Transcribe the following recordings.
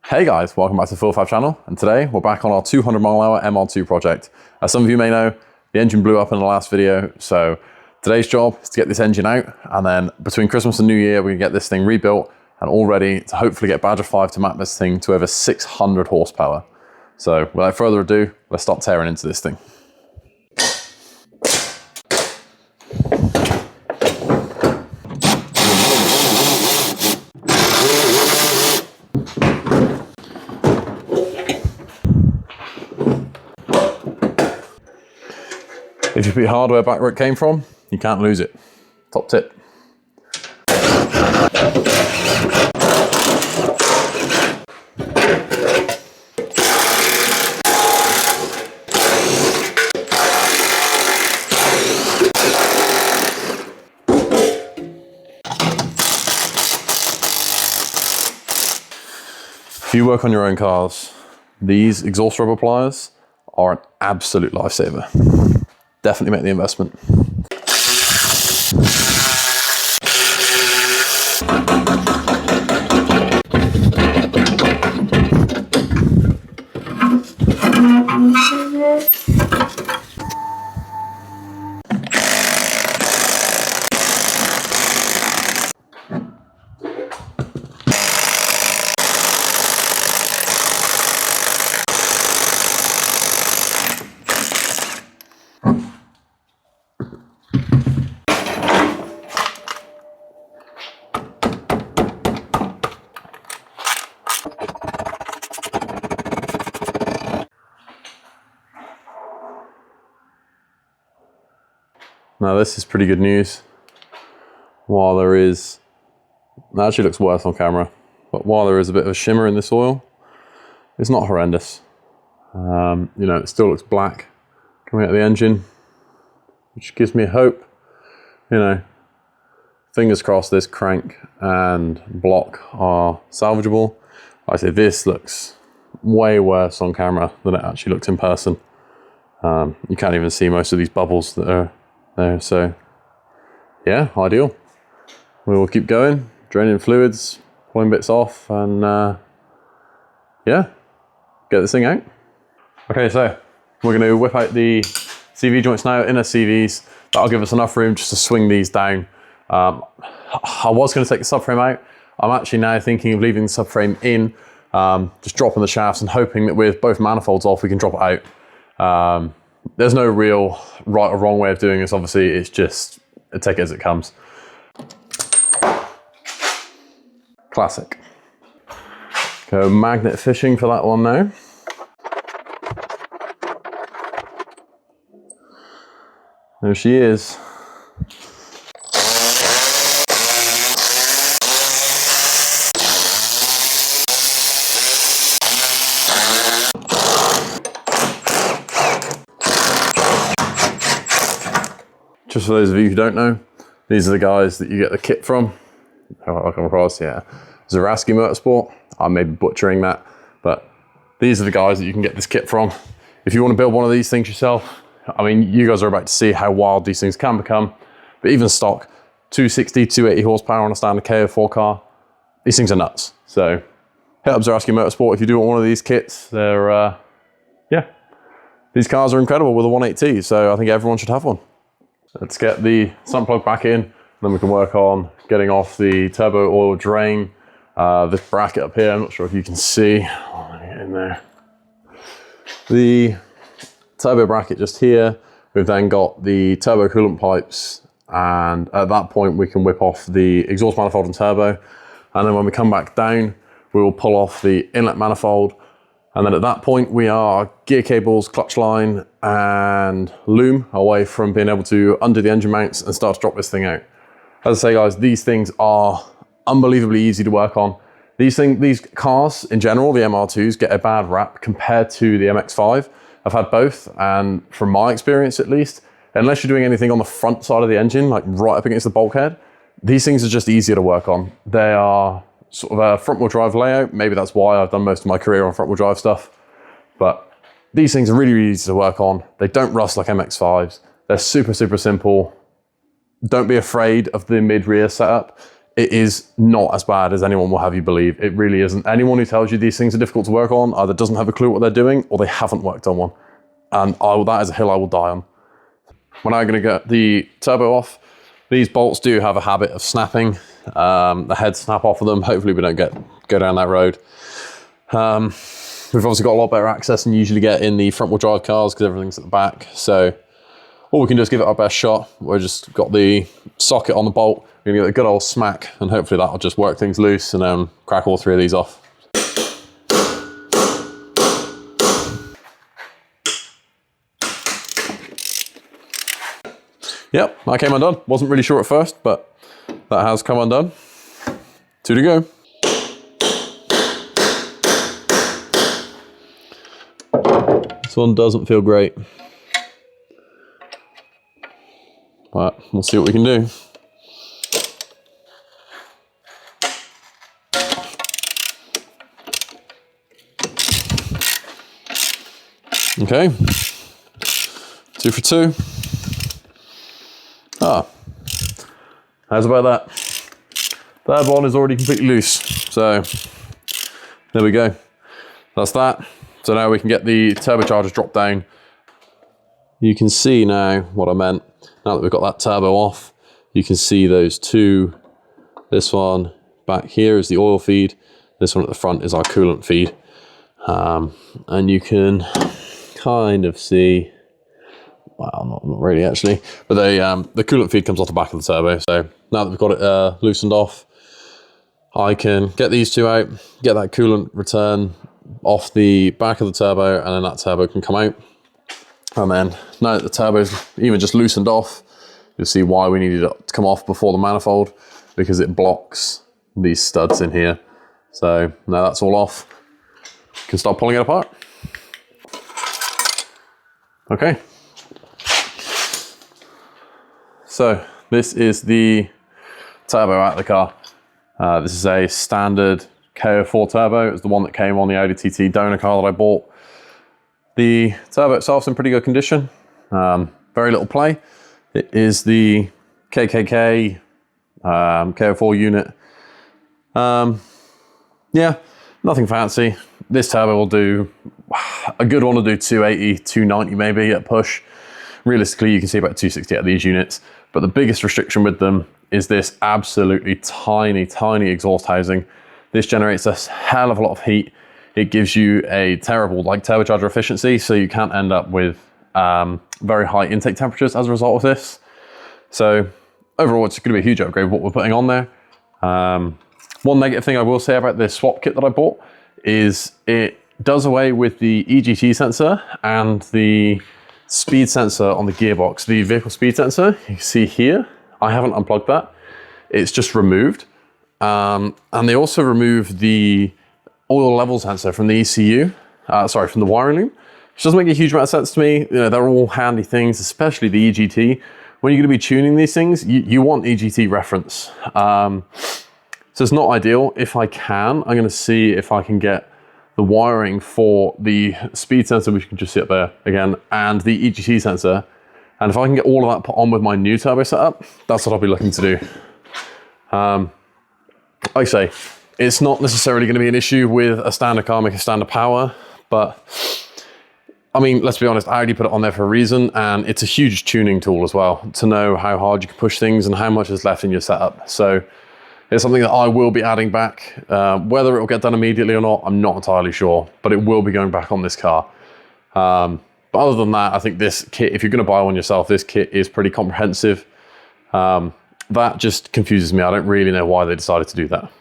Hey guys, welcome back to the 45 channel, and today we're back on our 200-mile-an-hour MR2 project. As some of you may know, the engine blew up in the last video, so today's job is to get this engine out, and then between Christmas and New Year, we can get this thing rebuilt and all ready to hopefully get Badger 5 to map this thing to over 600 horsepower. So without further ado, let's start tearing into this thing. If you put your hardware back where it came from, you can't lose it. Top tip. If you work on your own cars, these exhaust rubber pliers are an absolute lifesaver. Definitely make the investment. Now this is pretty good news. While there is, it actually looks worse on camera, but while there is a bit of a shimmer in this oil, it's not horrendous. You know, it still looks black coming out of the engine, which gives me hope. You know, fingers crossed this crank and block are salvageable. Like I say, this looks way worse on camera than it actually looks in person. You can't even see most of these bubbles that are there, so yeah, ideal. We will keep going, draining fluids, pulling bits off, and yeah, get this thing out. Okay, so we're going to whip out the CV joints now, inner CVs. That'll give us enough room just to swing these down. I was going to take the subframe out. I'm actually now thinking of leaving the subframe in, just dropping the shafts and hoping that with both manifolds off, we can drop it out. There's no real right or wrong way of doing this, obviously. It's just take it as it comes. Classic. Go magnet fishing for that one now. There she is. Just for those of you who don't know, these are the guys that you get the kit from. I'll come across, yeah. Zaraski Motorsport. I may be butchering that, but these are the guys that you can get this kit from. If you want to build one of these things yourself, I mean, you guys are about to see how wild these things can become, but even stock, 260, 280 horsepower on a standard KO4 car, these things are nuts. So hit up Zaraski Motorsport if you do want one of these kits. They're, yeah, these cars are incredible with a 180T, so I think everyone should have one. Let's get the sump plug back in, then we can work on getting off the turbo oil drain. This bracket up here, I'm not sure if you can see. Oh, let me get in there. The turbo bracket just here. We've then got the turbo coolant pipes, and at that point we can whip off the exhaust manifold and turbo. And then when we come back down, we will pull off the inlet manifold. And then at that point, we are gear cables, clutch line, and loom away from being able to undo the engine mounts and start to drop this thing out. As I say, guys, these things are unbelievably easy to work on. These cars in general, the MR2s, get a bad rap compared to the MX5. I've had both, and from my experience at least, unless you're doing anything on the front side of the engine, like right up against the bulkhead, these things are just easier to work on. They are sort of a front wheel drive layout. Maybe that's why I've done most of my career on front wheel drive stuff. But these things are really, really easy to work on. They don't rust like MX5s. They're super, super simple. Don't be afraid of the mid-rear setup. it is not as bad as anyone will have you believe. It really isn't. Anyone who tells you these things are difficult to work on either doesn't have a clue what they're doing or they haven't worked on one. And that is a hill I will die on. We're now going to get the turbo off. These bolts do have a habit of snapping. The heads snap off of them. Hopefully we don't go down that road. We've obviously got a lot better access than you usually get in the front wheel drive cars because everything's at the back. So all we can do is give it our best shot. We've just got the socket on the bolt. We're gonna get a good old smack and hopefully that'll just work things loose and then crack all three of these off. Yep, that came undone. Wasn't really sure at first, but that has come undone. 2 to go. This one doesn't feel great, but we'll see what we can do. Okay, 2 for 2. How's about that? Third one is already completely loose. So there we go. That's that. So now we can get the turbochargers dropped down. You can see now what I meant. Now that we've got that turbo off, you can see those two. This one back here is the oil feed. This one at the front is our coolant feed. And you can kind of see, well, not really actually, but the coolant feed comes off the back of the turbo. So now that we've got it loosened off, I can get these two out, get that coolant return off the back of the turbo, and then that turbo can come out. And then now that the turbo's even just loosened off, you'll see why we needed it to come off before the manifold, because it blocks these studs in here. So now that's all off, you can start pulling it apart. Okay. So this is the turbo out of the car. This is a standard KO4 turbo. It was the one that came on the Audi TT donor car that I bought. The turbo itself's in pretty good condition. Very little play. It is the KKK KO4 unit. Yeah, nothing fancy. This turbo will do, a good one will do 280, 290 maybe at push. Realistically, you can see about 260 out of these units. But the biggest restriction with them is this absolutely tiny, tiny exhaust housing. This generates a hell of a lot of heat. It gives you a terrible turbocharger efficiency, so you can't end up with very high intake temperatures as a result of this. So overall, it's going to be a huge upgrade of what we're putting on there. One negative thing I will say about this swap kit that I bought is it does away with the EGT sensor and the speed sensor on the gearbox. The vehicle speed sensor, you can see here, I haven't unplugged that. It's just removed. And they also removed the oil level sensor from the ECU, from the wiring loom, which doesn't make a huge amount of sense to me. You know, they're all handy things, especially the EGT. When you're gonna be tuning these things, you want EGT reference. So it's not ideal. If I can, I'm gonna see if I can get the wiring for the speed sensor, which you can just see up there again, and the EGT sensor. And if I can get all of that put on with my new turbo setup, that's what I'll be looking to do. Like I say, it's not necessarily going to be an issue with a standard car making standard power, but I mean, let's be honest, Audi put it on there for a reason, and it's a huge tuning tool as well to know how hard you can push things and how much is left in your setup. So it's something that I will be adding back. Whether it will get done immediately or not, I'm not entirely sure, but it will be going back on this car. But other than that, I think this kit, if you're going to buy one yourself, this kit is pretty comprehensive. That just confuses me. I don't really know why they decided to do that.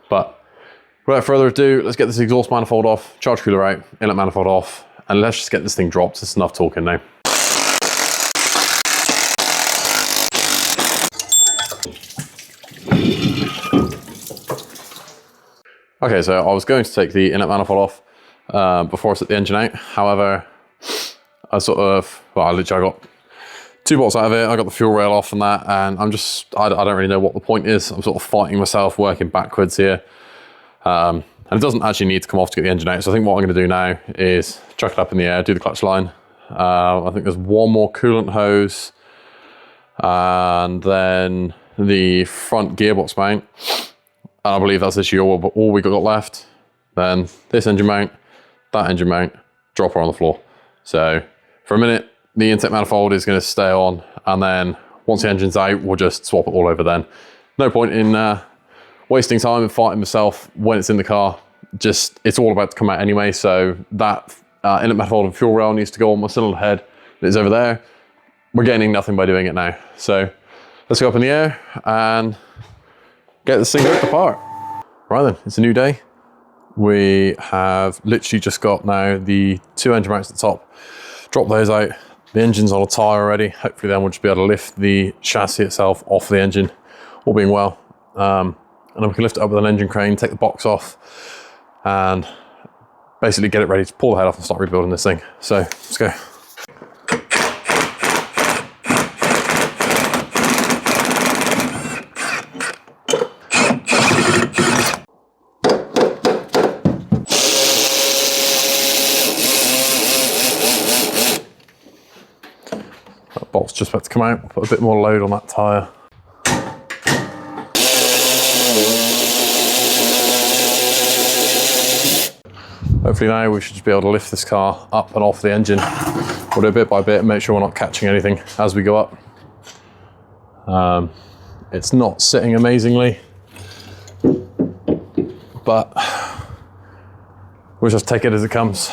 But without further ado, let's get this exhaust manifold off, charge cooler out, inlet manifold off, and let's just get this thing dropped. It's enough talking now. Okay, so I was going to take the inlet manifold off before I set the engine out. However, I literally got 2 bolts out of it. I got the fuel rail off and that, and I don't really know what the point is. I'm sort of fighting myself, working backwards here. And it doesn't actually need to come off to get the engine out. So I think what I'm gonna do now is chuck it up in the air, do the clutch line. I think there's one more coolant hose, and then the front gearbox mount, and I believe that's literally all we got left. Then this engine mount, that engine mount, dropper on the floor. So for a minute, the intake manifold is going to stay on, and then once the engine's out, we'll just swap it all over then. No point in wasting time and fighting myself when it's in the car. Just, it's all about to come out anyway, so that inlet manifold and fuel rail needs to go on my cylinder head. It's over there. We're gaining nothing by doing it now. So let's go up in the air and get this thing ripped apart. Right then, it's a new day. We have literally just got now the 2 engine mounts at the top. Drop those out. The engine's on a tyre already. Hopefully then we'll just be able to lift the chassis itself off the engine, all being well. And then we can lift it up with an engine crane, take the box off, and basically get it ready to pull the head off and start rebuilding this thing. So let's go. That bolt's just about to come out. Put a bit more load on that tyre. Hopefully now we should just be able to lift this car up and off the engine. We'll do it bit by bit and make sure we're not catching anything as we go up. It's not sitting amazingly, but we'll just take it as it comes.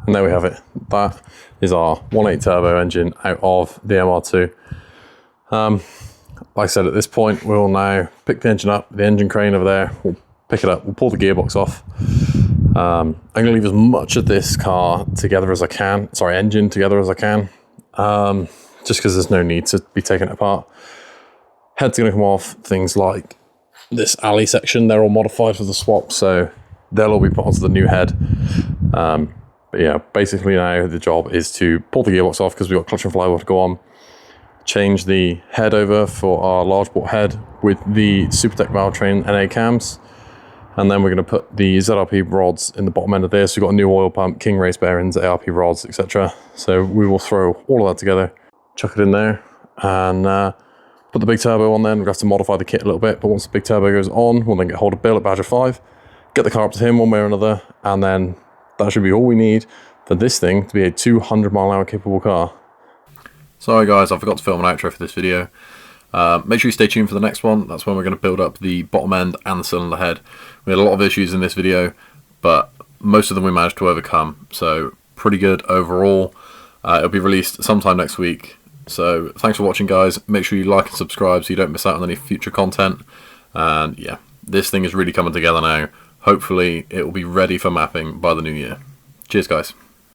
And there we have it. That is our 1.8 turbo engine out of the MR2. Like I said, at this point, we'll now pick the engine up, the engine crane over there, we'll pick it up, we'll pull the gearbox off. I'm going to leave as much of this car together as I can, engine together as I can, just because there's no need to be taking it apart. Head's going to come off. Things like this alley section, they're all modified for the swap, so they'll all be put onto the new head. But yeah, basically now the job is to pull the gearbox off because we've got clutch and flywheel to go on, change the head over for our large bore head with the Supertech valve train NA cams, and then we're going to put the ZRP rods in the bottom end of this. We've got a new oil pump, King race bearings, ARP rods, etc. So we will throw all of that together, chuck it in there, and put the big turbo on then. We'll have to modify the kit a little bit, but once the big turbo goes on, we'll then get hold of Bill at Badger 5, get the car up to him one way or another, and then that should be all we need for this thing to be a 200-mile-an-hour capable car. Sorry guys, I forgot to film an outro for this video. Make sure you stay tuned for the next one. That's when we're going to build up the bottom end and the cylinder head. We had a lot of issues in this video, but most of them we managed to overcome. So pretty good overall. It'll be released sometime next week. So thanks for watching guys. Make sure you like and subscribe so you don't miss out on any future content. And yeah, this thing is really coming together now. Hopefully it will be ready for mapping by the new year. Cheers guys.